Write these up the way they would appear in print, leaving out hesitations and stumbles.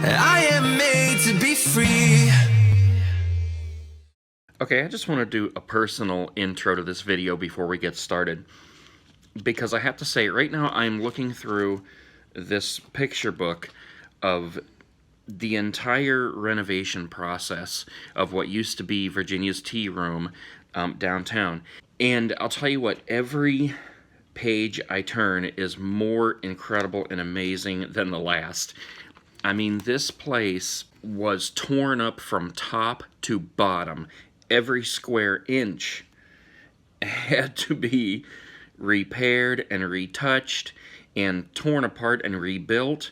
I am made to be free. Okay, I just want to do a personal intro to this video before we get started, because I have to say, right now I'm looking through this picture book of the entire renovation process of what used to be Virginia's Tea Room downtown. And I'll tell you what, every page I turn is more incredible and amazing than the last. I mean, this place was torn up from top to bottom. Every square inch had to be repaired and retouched and torn apart and rebuilt.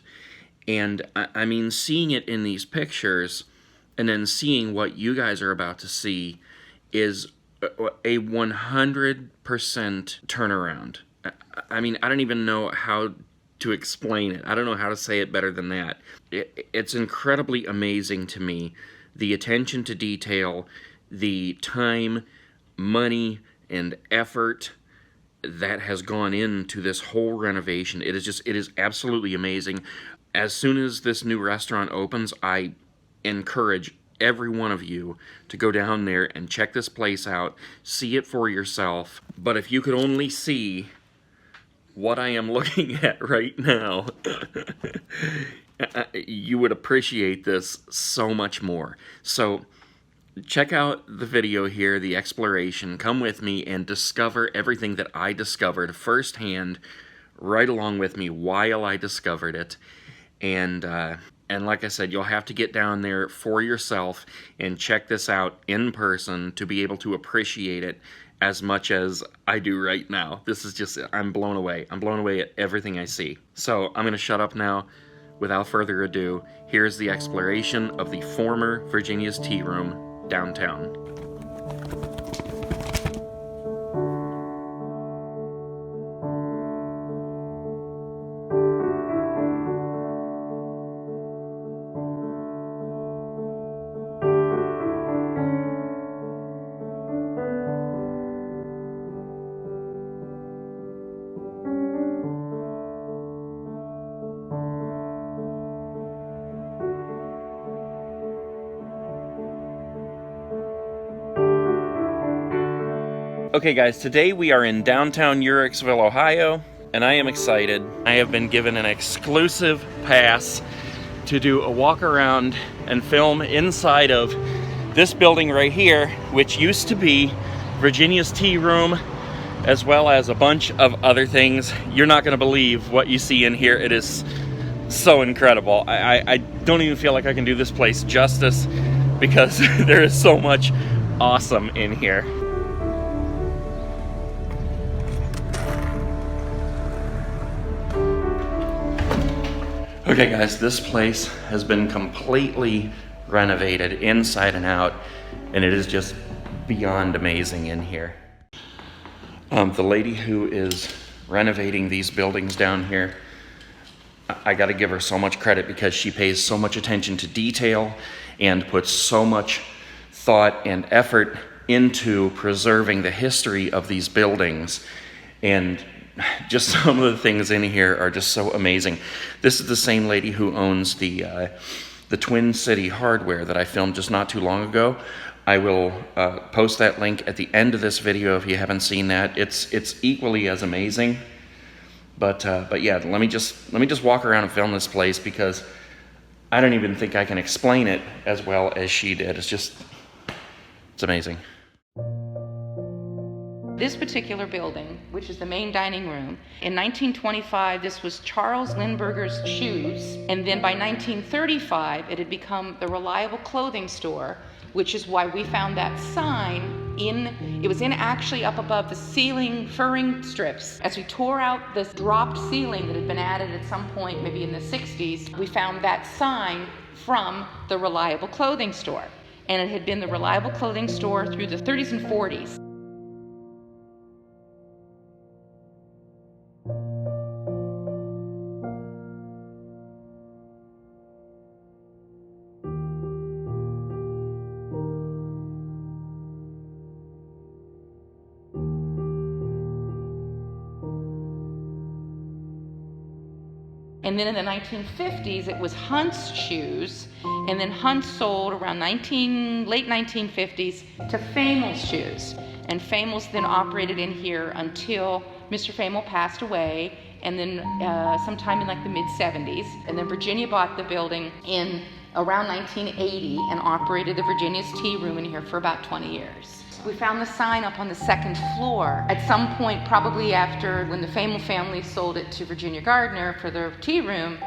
And I mean, seeing it in these pictures and then seeing what you guys are about to see is a 100% turnaround. I mean, I don't even know how to explain it. I don't know how to say it better than that. It's incredibly amazing to me, the attention to detail, the time, money, and effort that has gone into this whole renovation. It is absolutely amazing. As soon as this new restaurant opens, I encourage every one of you to go down there and check this place out, see it for yourself. But if you could only see what I am looking at right now, you would appreciate this so much more. So check out the video here, the exploration. Come with me and discover everything that I discovered firsthand, right along with me while I discovered it. And like I said, you'll have to get down there for yourself and check this out in person to be able to appreciate it as much as I do right now. This is just, I'm blown away. I'm blown away at everything I see. So I'm going to shut up now. Without further ado, here's the exploration of the former Virginia's Tea Room downtown. Okay guys, today we are in downtown Uhrichsville, Ohio, and I am excited. I have been given an exclusive pass to do a walk around and film inside of this building right here, which used to be Virginia's Tea Room, as well as a bunch of other things. You're not gonna believe what you see in here. It is so incredible. I don't even feel like I can do this place justice because there is so much awesome in here. Okay guys, this place has been completely renovated inside and out, and it is just beyond amazing in here. The lady who is renovating these buildings down here, I gotta give her so much credit because she pays so much attention to detail and puts so much thought and effort into preserving the history of these buildings. And just some of the things in here are just so amazing. This is the same lady who owns the Twin City Hardware that I filmed just not too long ago. I will post that link at the end of this video if you haven't seen that. It's equally as amazing. But yeah, let me just walk around and film this place because I don't even think I can explain it as well as she did. It's amazing. This particular building, which is the main dining room, in 1925, this was Charles Lindberger's Shoes, and then by 1935, it had become the Reliable Clothing Store, which is why we found that sign it was actually up above the ceiling furring strips. As we tore out this dropped ceiling that had been added at some point, maybe in the 60s, we found that sign from the Reliable Clothing Store. And it had been the Reliable Clothing Store through the 30s and 40s. And then in the 1950s, it was Hunt's Shoes, and then Hunt sold around late 1950s to Famals Shoes. And Famals then operated in here until Mr. Famal passed away, and then sometime in like the mid-70s. And then Virginia bought the building in around 1980 and operated the Virginia's Tea Room in here for about 20 years. We found the sign up on the second floor. At some point, probably after when the Famal family sold it to Virginia Gardner for their tea room,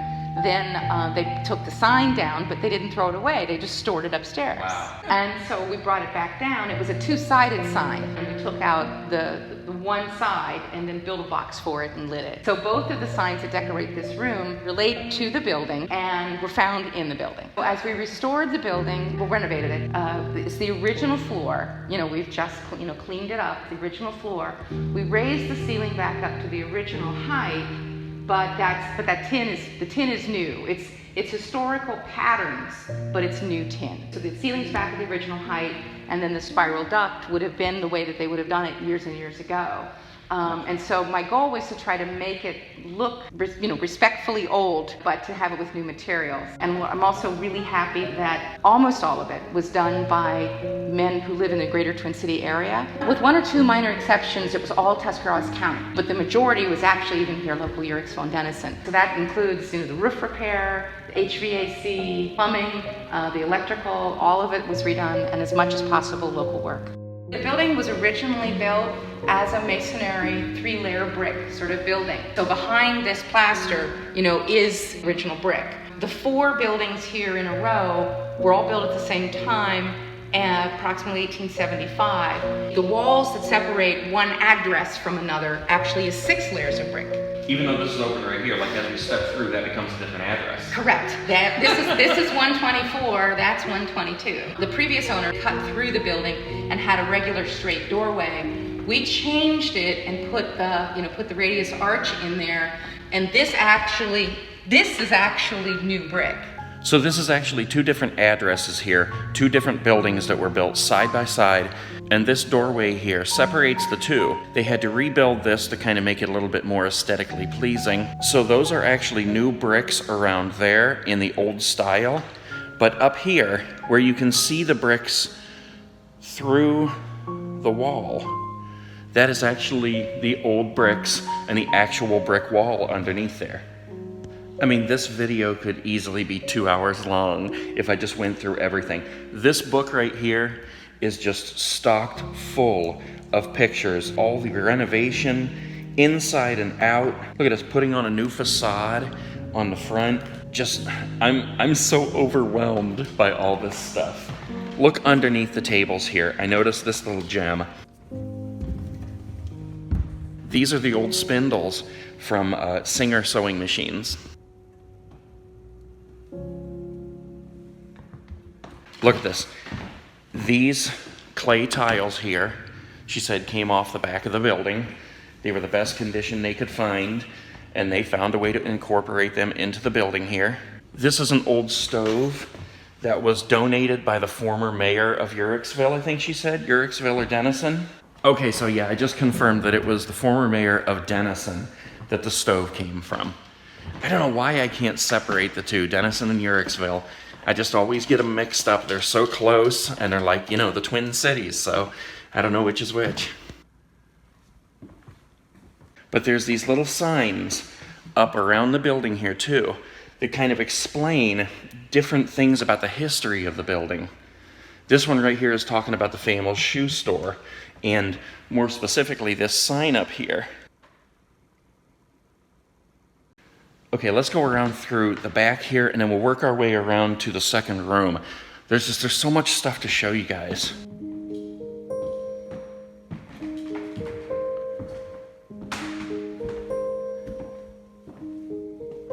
then they took the sign down, but they didn't throw it away. They just stored it upstairs. Wow. And so we brought it back down. It was a two-sided sign, and we took out the one side and then built a box for it and lit it. So both of the signs that decorate this room relate to the building and were found in the building. As we restored the building, we renovated it. It's the original floor. We've just cleaned it up. The original floor. We raised the ceiling back up to the original height. But the tin is new. It's historical patterns, but it's new tin. So the ceiling's back at the original height, and then the spiral duct would have been the way that they would have done it years and years ago. And so my goal was to try to make it look, respectfully old, but to have it with new materials. And I'm also really happy that almost all of it was done by men who live in the greater Twin City area. With one or two minor exceptions, it was all Tuscarawas County, but the majority was actually even here, local Uhrichsville and Denison. So that includes, the roof repair, the HVAC, plumbing, the electrical, all of it was redone, and as much as possible, local work. The building was originally built as a masonry 3-layer brick sort of building. So behind this plaster, is original brick. The 4 buildings here in a row were all built at the same time, approximately 1875. The walls that separate one address from another actually is 6 layers of brick. Even though this is open right here, like as we step through, that becomes a different address. Correct. This is 124, that's 122. The previous owner cut through the building and had a regular straight doorway. We changed it and put the radius arch in there, and this is actually new brick. So this is actually 2 different addresses here, 2 different buildings that were built side by side, and this doorway here separates the 2. They had to rebuild this to kind of make it a little bit more aesthetically pleasing. So those are actually new bricks around there in the old style, but up here, where you can see the bricks through the wall, that is actually the old bricks and the actual brick wall underneath there. I mean, this video could easily be 2 hours long if I just went through everything. This book right here is just stocked full of pictures, all the renovation, inside and out. Look at us putting on a new facade on the front. I'm so overwhelmed by all this stuff. Look underneath the tables here. I noticed this little gem. These are the old spindles from Singer sewing machines. Look at this. These clay tiles here, she said, came off the back of the building. They were the best condition they could find, and they found a way to incorporate them into the building here. This is an old stove that was donated by the former mayor of Uhrichsville, I think she said, Uhrichsville or Denison. Okay, so yeah, I just confirmed that it was the former mayor of Denison that the stove came from. I don't know why I can't separate the 2, Denison and Uhrichsville. I just always get them mixed up. They're so close, and they're like, the Twin Cities, so I don't know which is which. But there's these little signs up around the building here, too, that kind of explain different things about the history of the building. This one right here is talking about the Famals shoe store, and more specifically, this sign up here. Okay, let's go around through the back here, and then we'll work our way around to the second room. There's so much stuff to show you guys.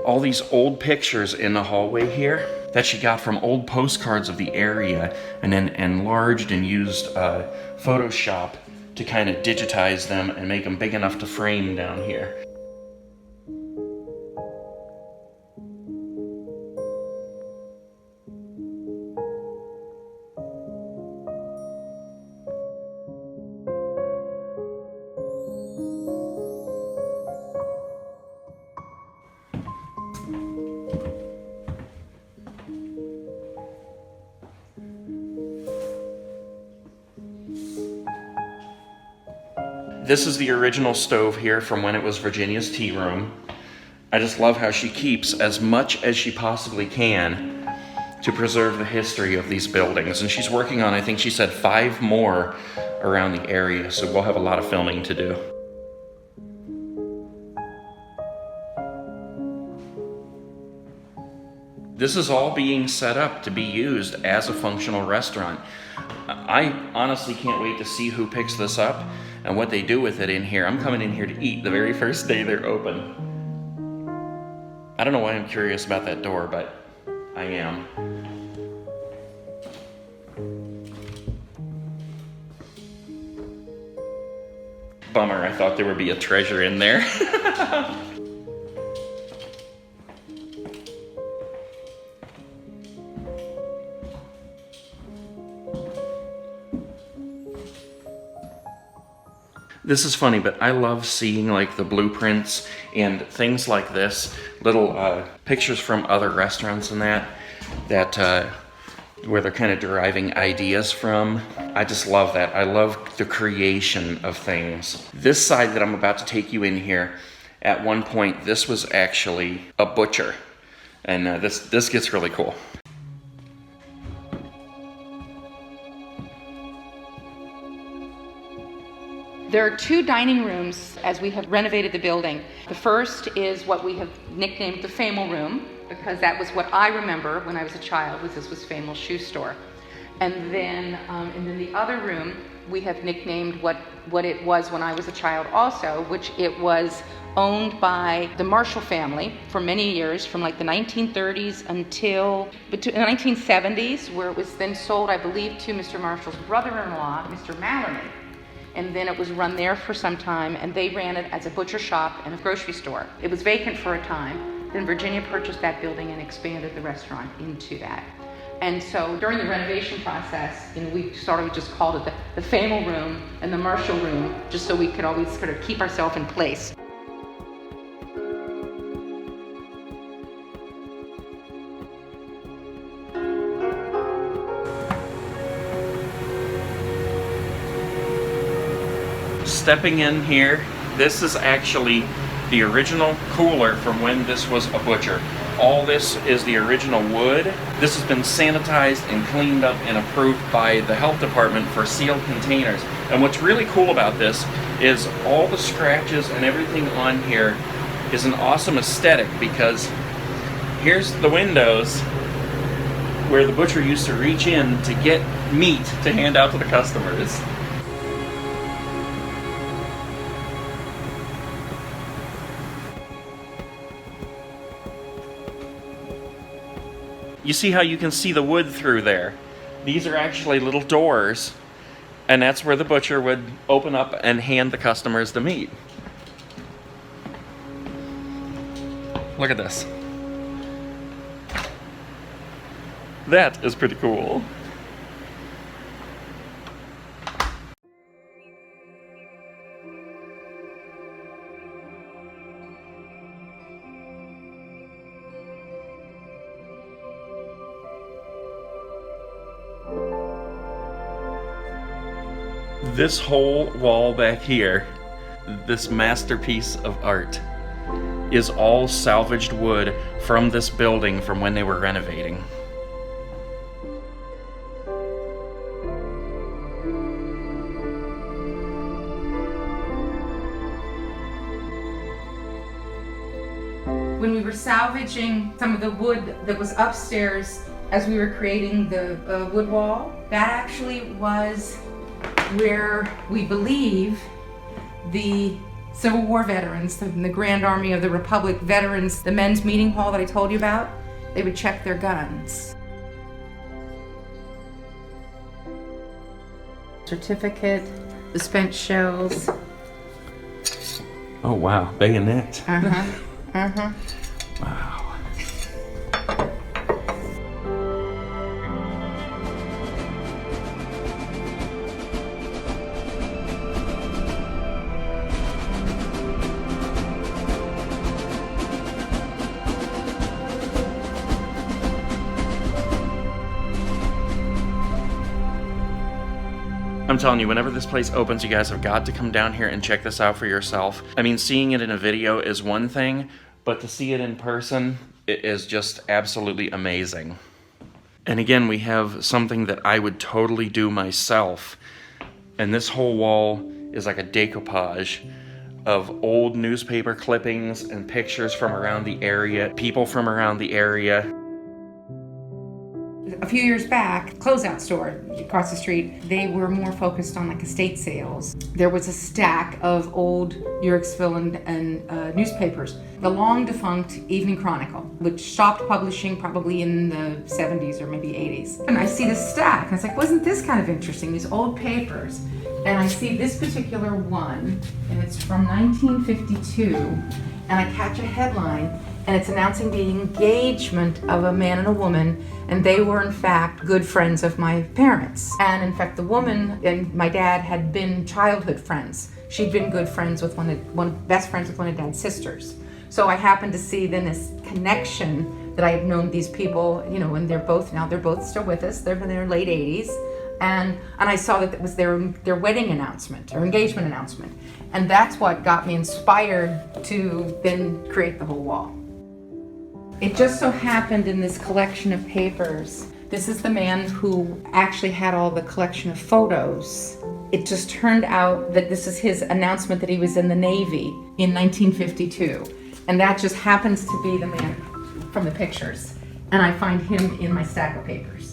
All these old pictures in the hallway here that she got from old postcards of the area, and then enlarged and used Photoshop to kind of digitize them and make them big enough to frame down here. This is the original stove here from when it was Virginia's tea room. I just love how she keeps as much as she possibly can to preserve the history of these buildings. And she's working on, I think she said, 5 more around the area, so we'll have a lot of filming to do. This is all being set up to be used as a functional restaurant. I honestly can't wait to see who picks this up and what they do with it in here. I'm coming in here to eat the very first day they're open. I don't know why I'm curious about that door, but I am. Bummer, I thought there would be a treasure in there. This is funny, but I love seeing like the blueprints and things like this, little pictures from other restaurants and that where they're kind of deriving ideas from. I just love that. I love the creation of things. This side that I'm about to take you in here, at one point, this was actually a butcher. And this gets really cool. There are 2 dining rooms as we have renovated the building. The first is what we have nicknamed the Famals room, because that was what I remember when I was a child, this was Famals shoe store. And then the other room we have nicknamed what it was when I was a child also, which it was owned by the Marshall family for many years, from like the 1930s until the 1970s, where it was then sold, I believe, to Mr. Marshall's brother-in-law, Mr. Mallory. And then it was run there for some time, and they ran it as a butcher shop and a grocery store. It was vacant for a time. Then Virginia purchased that building and expanded the restaurant into that. And so during the renovation process, we sort of just called it the Famals room and the Marshall room, just so we could always sort of keep ourselves in place. Stepping in here, this is actually the original cooler from when this was a butcher. All this is the original wood. This has been sanitized and cleaned up and approved by the health department for sealed containers. And what's really cool about this is all the scratches and everything on here is an awesome aesthetic, because here's the windows where the butcher used to reach in to get meat to hand out to the customers. You see how you can see the wood through there? These are actually little doors, and that's where the butcher would open up and hand the customers the meat. Look at this. That is pretty cool. This whole wall back here, this masterpiece of art, is all salvaged wood from this building from when they were renovating. When we were salvaging some of the wood that was upstairs as we were creating the wood wall, that actually was where we believe the Civil War veterans, the Grand Army of the Republic veterans, the men's meeting hall that I told you about, they would check their guns. Certificate, the spent shells. Oh wow, bayonet. Wow. I'm telling you, whenever this place opens, you guys have got to come down here and check this out for yourself. I mean, seeing it in a video is one thing, but to see it in person, it is just absolutely amazing. And again, we have something that I would totally do myself. And this whole wall is like a decoupage of old newspaper clippings and pictures from around the area, people from around the area. A few years back, closeout store across the street, they were more focused on like estate sales. There was a stack of old Uhrichsville and newspapers. The long defunct Evening Chronicle, which stopped publishing probably in the 70s or maybe 80s. And I see this stack, and I was like, wasn't this kind of interesting, these old papers? And I see this particular one, and it's from 1952, and I catch a headline, and it's announcing the engagement of a man and a woman, and they were in fact good friends of my parents. And in fact, the woman and my dad had been childhood friends. She'd been good friends with best friends with one of Dad's sisters. So I happened to see then this connection that I had known these people, you know, and they're both still with us. They're in their late 80s. And I saw that it was their wedding announcement or engagement announcement. And that's what got me inspired to then create the whole wall. It just so happened in this collection of papers, this is the man who actually had all the collection of photos. It just turned out that this is his announcement that he was in the Navy in 1952. And that just happens to be the man from the pictures. And I find him in my stack of papers.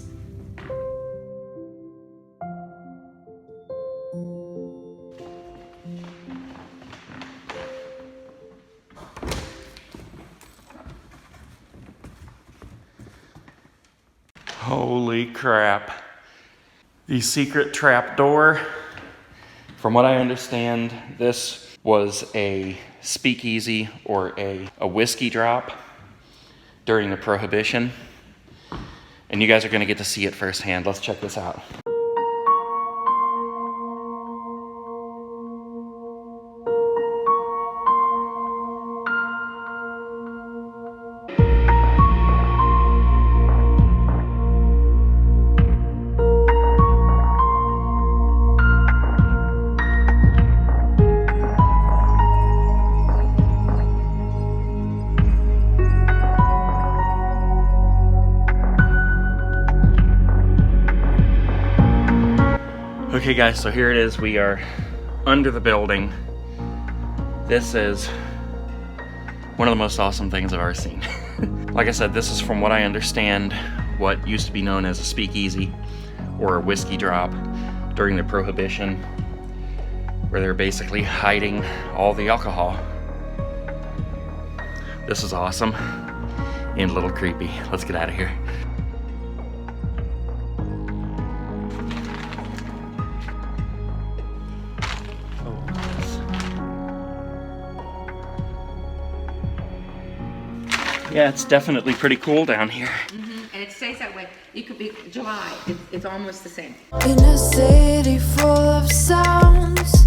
Holy crap. The secret trap door. From what I understand, this was a speakeasy or a whiskey drop during the Prohibition. And you guys are going to get to see it firsthand. Let's check this out. Okay guys, so here it is. We are under the building. This is one of the most awesome things I've ever seen. Like I said, this is, from what I understand, what used to be known as a speakeasy or a whiskey drop during the Prohibition, where they're basically hiding all the alcohol. This is awesome and a little creepy. Let's get out of here. Yeah, it's definitely pretty cool down here. Mm-hmm. And it stays that way. You could be July. It's almost the same. In a city full of sounds,